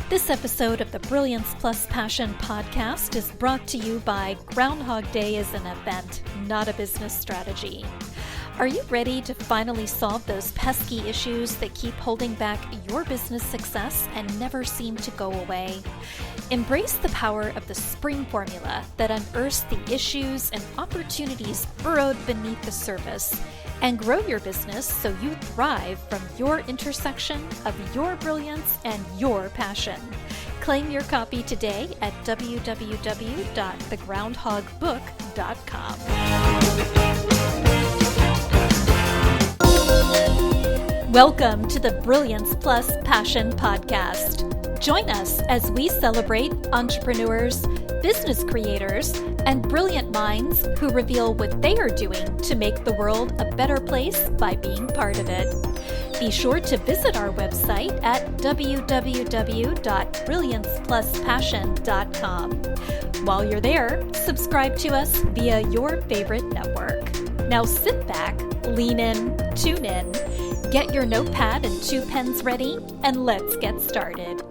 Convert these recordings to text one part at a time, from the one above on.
This episode of the Brilliance Plus Passion podcast is brought to you by Groundhog Day is an event, not a business strategy. Are you ready to finally solve those pesky issues that keep holding back your business success and never seem to go away? Embrace the power of the S.P.R.I.N.G formula that unearths the issues and opportunities burrowed beneath the surface, and grow your business so you thrive from your intersection of your brilliance and your passion. Claim your copy today at www.thegroundhogbook.com. Welcome to the Brilliance Plus Passion podcast. Join us as we celebrate entrepreneurs, business creators, and brilliant minds who reveal what they are doing to make the world a better place by being part of it. Be sure to visit our website at www.brilliancepluspassion.com. While you're there, subscribe to us via your favorite network. Now sit back, lean in, tune in, get your notepad and 2 pens ready, and let's get started.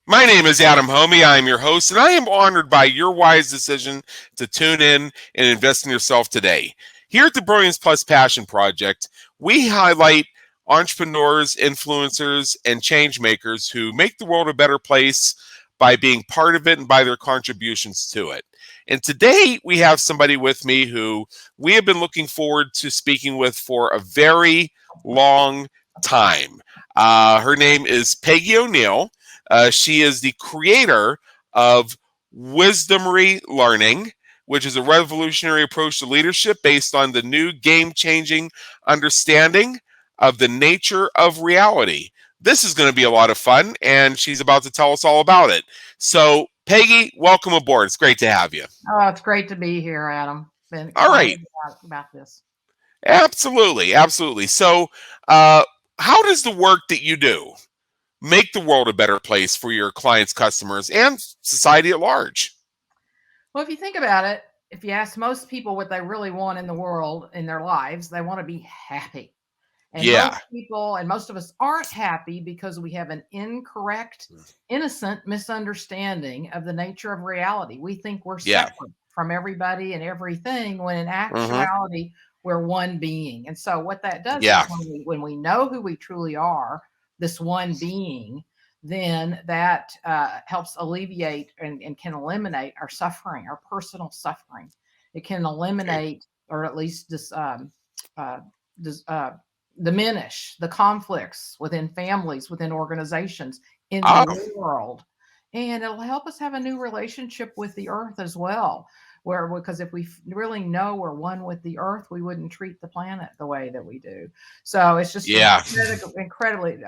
My name is Adam Homey. I am your host, and I am honored by your wise decision to tune in and invest in yourself today. Here at the Brilliance Plus Passion Project, we highlight entrepreneurs, influencers, and change makers who make the world a better place by being part of it and by their contributions to it. And today we have somebody with me who we have been looking forward to speaking with for a very long time. Her name is Peggy O'Neal. She is the creator of Wisdomary learning, which is a revolutionary approach to leadership based on the new game-changing understanding of the nature of reality. This is going to be a lot of fun, and she's about to tell us all about it. So, Peggy, welcome aboard. It's great to have you. Oh, it's great to be here, Adam. Been all right. About this. Absolutely. So, how does the work that you do make the world a better place for your clients, customers, and society at large? Well, if you think about it, if you ask most people what they really want in the world, in their lives, they want to be happy. And most people and most of us aren't happy because we have an incorrect, innocent misunderstanding of the nature of reality. We think we're separate from everybody and everything, when in actuality, we're one being. And so what that does is when we know who we truly are, this one being, then that helps alleviate and can eliminate our suffering, our personal suffering. It can eliminate, or at least diminish the conflicts within families, within organizations, in the world. And it'll help us have a new relationship with the earth as well. Because if we really know we're one with the earth, we wouldn't treat the planet the way that we do. So it's just incredibly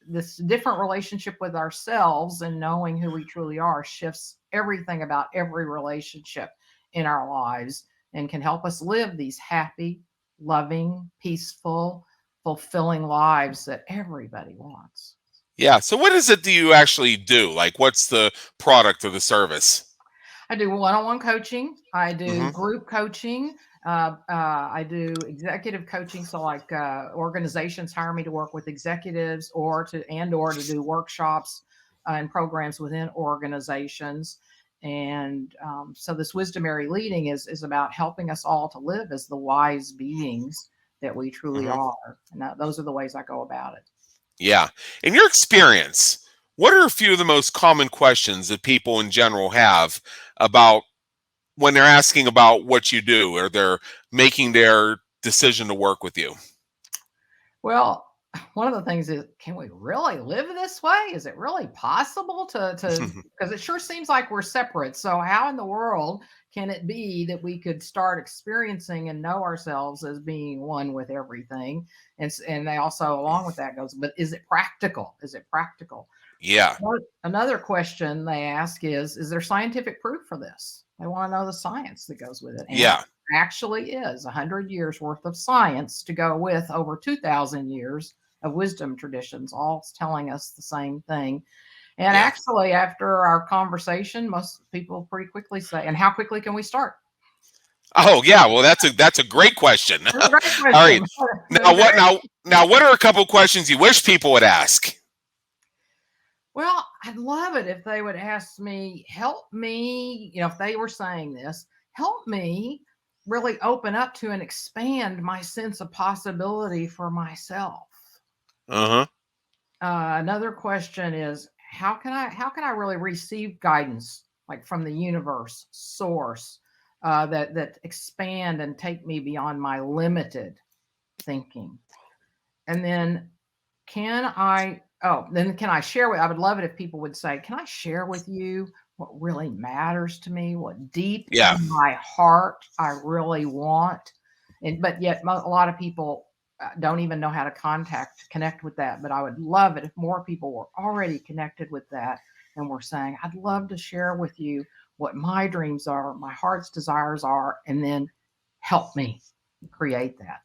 this different relationship with ourselves, and knowing who we truly are shifts everything about every relationship in our lives, and can help us live these happy, loving, peaceful, fulfilling lives that everybody wants. Yeah. So what is it that you actually do? Like, what's the product or the service? I do one-on-one coaching. I do group coaching. I do executive coaching. So like organizations hire me to work with executives or to do workshops and programs within organizations. And so this Wisdomary leading is about helping us all to live as the wise beings that we truly are. And those are the ways I go about it. Yeah. In your experience, what are a few of the most common questions that people in general have about when they're asking about what you do, or they're making their decision to work with you? Well, one of the things is, can we really live this way? Is it really possible to because it sure seems like we're separate. So how in the world can it be that we could start experiencing and know ourselves as being one with everything? And they also, along with that goes, but is it practical? Is it practical? Yeah. Another question they ask is there scientific proof for this? They want to know the science that goes with it. And it actually is 100 years worth of science to go with over 2,000 years of wisdom traditions, all telling us the same thing. And actually, after our conversation, most people pretty quickly say, and how quickly can we start? Oh, yeah. Well, that's a great question. That's a great question. All right. Now what are a couple questions you wish people would ask? Well, I'd love it if they would ask me, help me, if they were saying this, help me really open up to and expand my sense of possibility for myself. Uh-huh. Another question is, how can I really receive guidance, like from the universe source, that expand and take me beyond my limited thinking? And then can I share with, I would love it if people would say, can I share with you what really matters to me, what deep Yeah. in my heart I really want? But yet a lot of people don't even know how to connect with that. But I would love it if more people were already connected with that and were saying, I'd love to share with you what my dreams are, my heart's desires are, and then help me create that.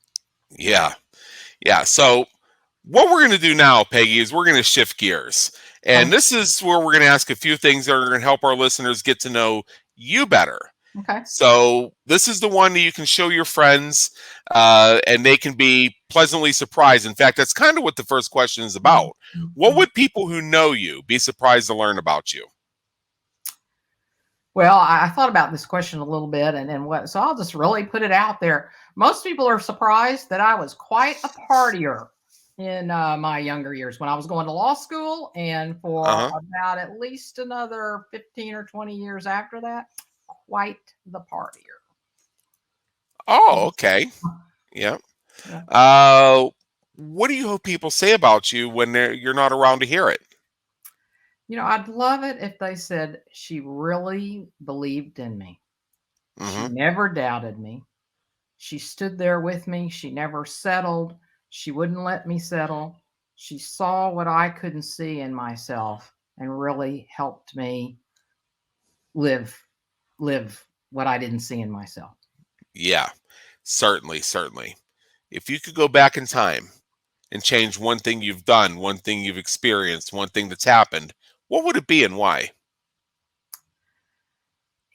Yeah. Yeah. So what we're going to do now, Peggy, is we're going to shift gears. And this is where we're going to ask a few things that are going to help our listeners get to know you better. Okay. So this is the one that you can show your friends, and they can be pleasantly surprised. In fact, that's kind of what the first question is about. Mm-hmm. What would people who know you be surprised to learn about you? Well, I thought about this question a little bit, so I'll just really put it out there. Most people are surprised that I was quite a partier in my younger years when I was going to law school, and for about at least another 15 or 20 years after that, quite the partier. Oh, okay. Yeah. What do you hope people say about you when you're not around to hear it? I'd love it if they said she really believed in me. She never doubted me. She stood there with me. She never settled. She wouldn't let me settle. She saw what I couldn't see in myself and really helped me live what I didn't see in myself. Yeah, certainly. If you could go back in time and change one thing you've done, one thing you've experienced, one thing that's happened, what would it be and why?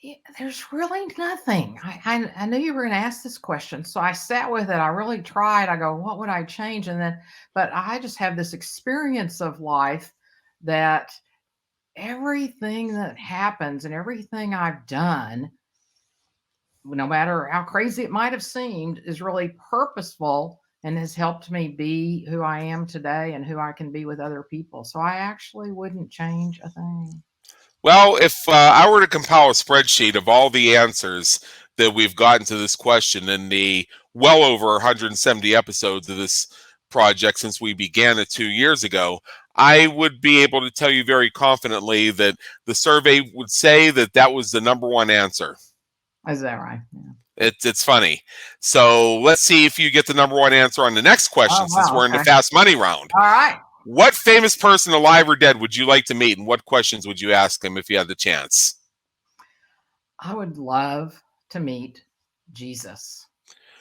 Yeah, there's really nothing. I knew you were going to ask this question, so I sat with it. I really tried. I go, what would I change? But I just have this experience of life that everything that happens and everything I've done, no matter how crazy it might have seemed, is really purposeful and has helped me be who I am today and who I can be with other people. So I actually wouldn't change a thing. Well, if I were to compile a spreadsheet of all the answers that we've gotten to this question in the well over 170 episodes of this project since we began it 2 years ago, I would be able to tell you very confidently that the survey would say that was the number one answer. Is that right? Yeah. It's funny. So let's see if you get the number one answer on the next question, since we're in the fast money round. All right. What famous person, alive or dead, would you like to meet, and what questions would you ask them if you had the chance? I would love to meet Jesus.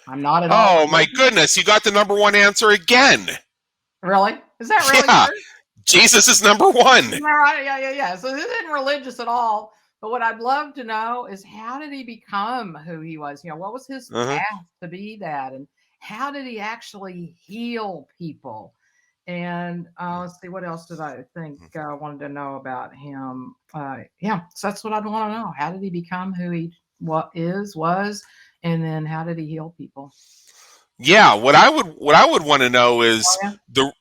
I'm not at all. Oh, my goodness. You got the number one answer again. Really? Is that really Yeah. true? Jesus is number one. Is that right? Yeah. So this isn't religious at all. But what I'd love to know is, how did he become who he was? What was his path to be that? And how did he actually heal people? And let's see, what else did I think I wanted to know about him? So that's what I'd want to know. How did he become who he was, and then how did he heal people? Yeah, what I would want to know is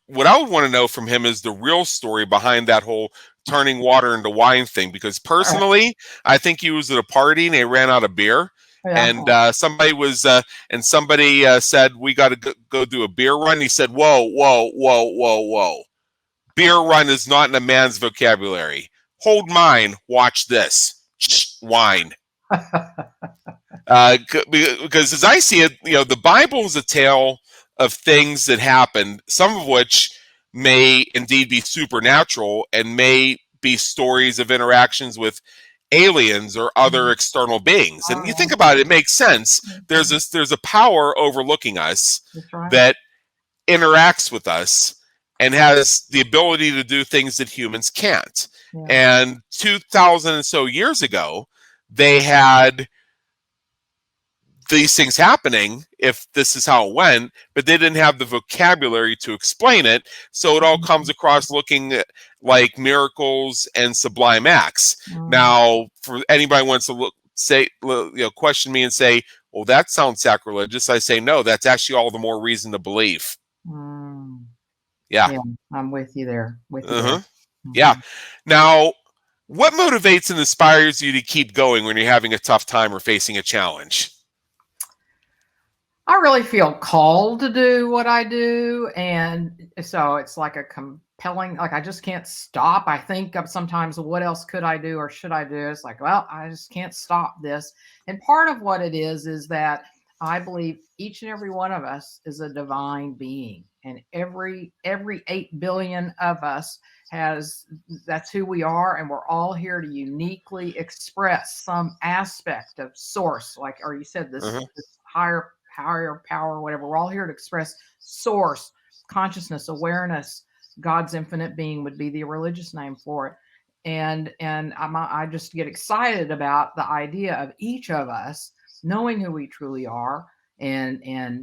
what I would want to know from him is the real story behind that whole turning water into wine thing. Because personally, I think he was at a party and they ran out of beer. And somebody said, we got to go do a beer run. He said, whoa. Beer run is not in a man's vocabulary. Hold mine. Watch this. Wine. Because as I see it, the Bible is a tale of things that happened, some of which may indeed be supernatural and may be stories of interactions with aliens or other external beings. And you think about it, it makes sense. There's a power overlooking us that interacts with us and has the ability to do things that humans can't. And 2,000 and so years ago, they had these things happening if this is how it went, but they didn't have the vocabulary to explain it. So it all comes across looking like miracles and sublime acts. Now, for anybody who wants to question me and say, well, that sounds sacrilegious, I say, no, that's actually all the more reason to believe. Yeah, I'm with you there. Yeah. Now, what motivates and inspires you to keep going when you're having a tough time or facing a challenge? I really feel called to do what I do. And so it's like a compelling, like I just can't stop. I think of sometimes, what else could I do or should I do? It's like, well, I just can't stop this. And part of what it is that I believe each and every one of us is a divine being. And every 8 billion of us that's who we are. And we're all here to uniquely express some aspect of source. Like, or you said this higher power, whatever. We're all here to express source, consciousness, awareness. God's infinite being would be the religious name for it. And I just get excited about the idea of each of us knowing who we truly are and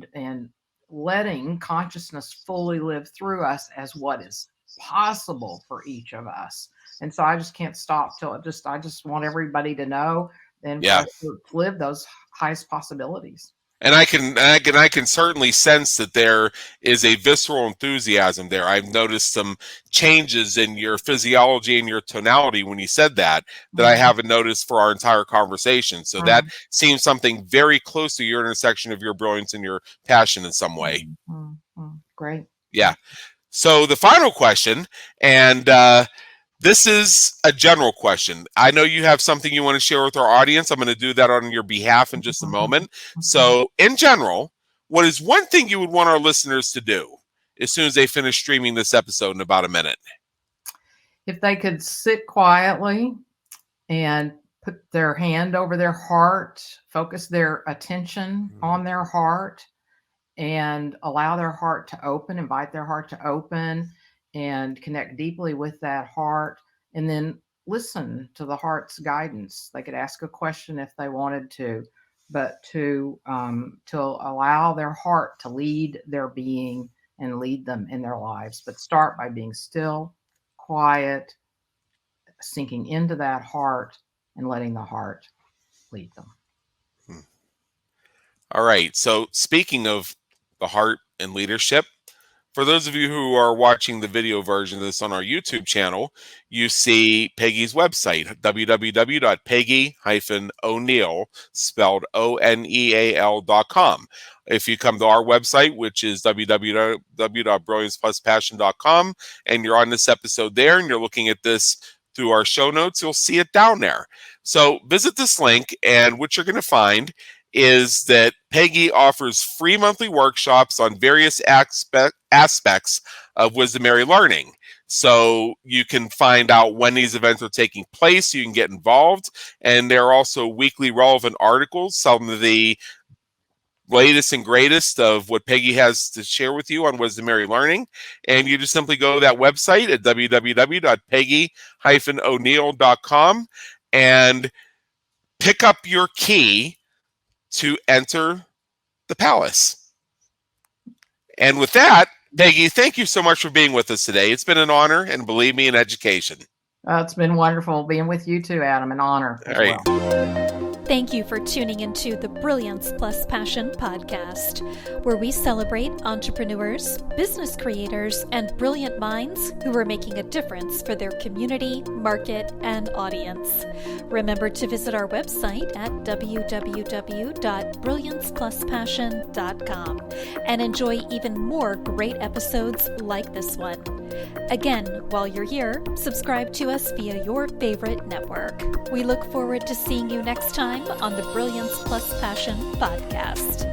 letting consciousness fully live through us as what is possible for each of us. And so I just can't stop till I just want everybody to know and to live those highest possibilities. And I can certainly sense that there is a visceral enthusiasm there. I've noticed some changes in your physiology and your tonality when you said that I haven't noticed for our entire conversation. So that seems something very close to your intersection of your brilliance and your passion in some way. Great. Yeah. So the final question, and this is a general question. I know you have something you want to share with our audience. I'm going to do that on your behalf in just a moment. So in general, what is one thing you would want our listeners to do as soon as they finish streaming this episode in about a minute? If they could sit quietly and put their hand over their heart, focus their attention on their heart, and allow their heart to open, invite their heart to open, and connect deeply with that heart, and then listen to the heart's guidance. They could ask a question if they wanted to, but to allow their heart to lead their being and lead them in their lives. But start by being still, quiet, sinking into that heart and letting the heart lead them. All right. So speaking of the heart and leadership, for those of you who are watching the video version of this on our YouTube channel, you see Peggy's website, www.peggy-o'neal, spelled ONEAL.com. If you come to our website, which is www.brilliancepluspassion.com, and you're on this episode there and you're looking at this through our show notes, you'll see it down there. So visit this link, and what you're going to find is that Peggy offers free monthly workshops on various aspects of Wisdomary learning. So you can find out when these events are taking place, you can get involved, and there are also weekly relevant articles, some of the latest and greatest of what Peggy has to share with you on Wisdomary learning. And you just simply go to that website at www.peggy-o'neal.com and pick up your key to enter the palace. And with that, Peggy, thank you so much for being with us today. It's been an honor, and believe me, an education. It's been wonderful being with you too, Adam. An honor. All right. Thank you for tuning into the Brilliance Plus Passion podcast, where we celebrate entrepreneurs, business creators, and brilliant minds who are making a difference for their community, market, and audience. Remember to visit our website at www.brilliancepluspassion.com and enjoy even more great episodes like this one. Again, while you're here, subscribe to us via your favorite network. We look forward to seeing you next time on the Brilliance Plus Passion podcast.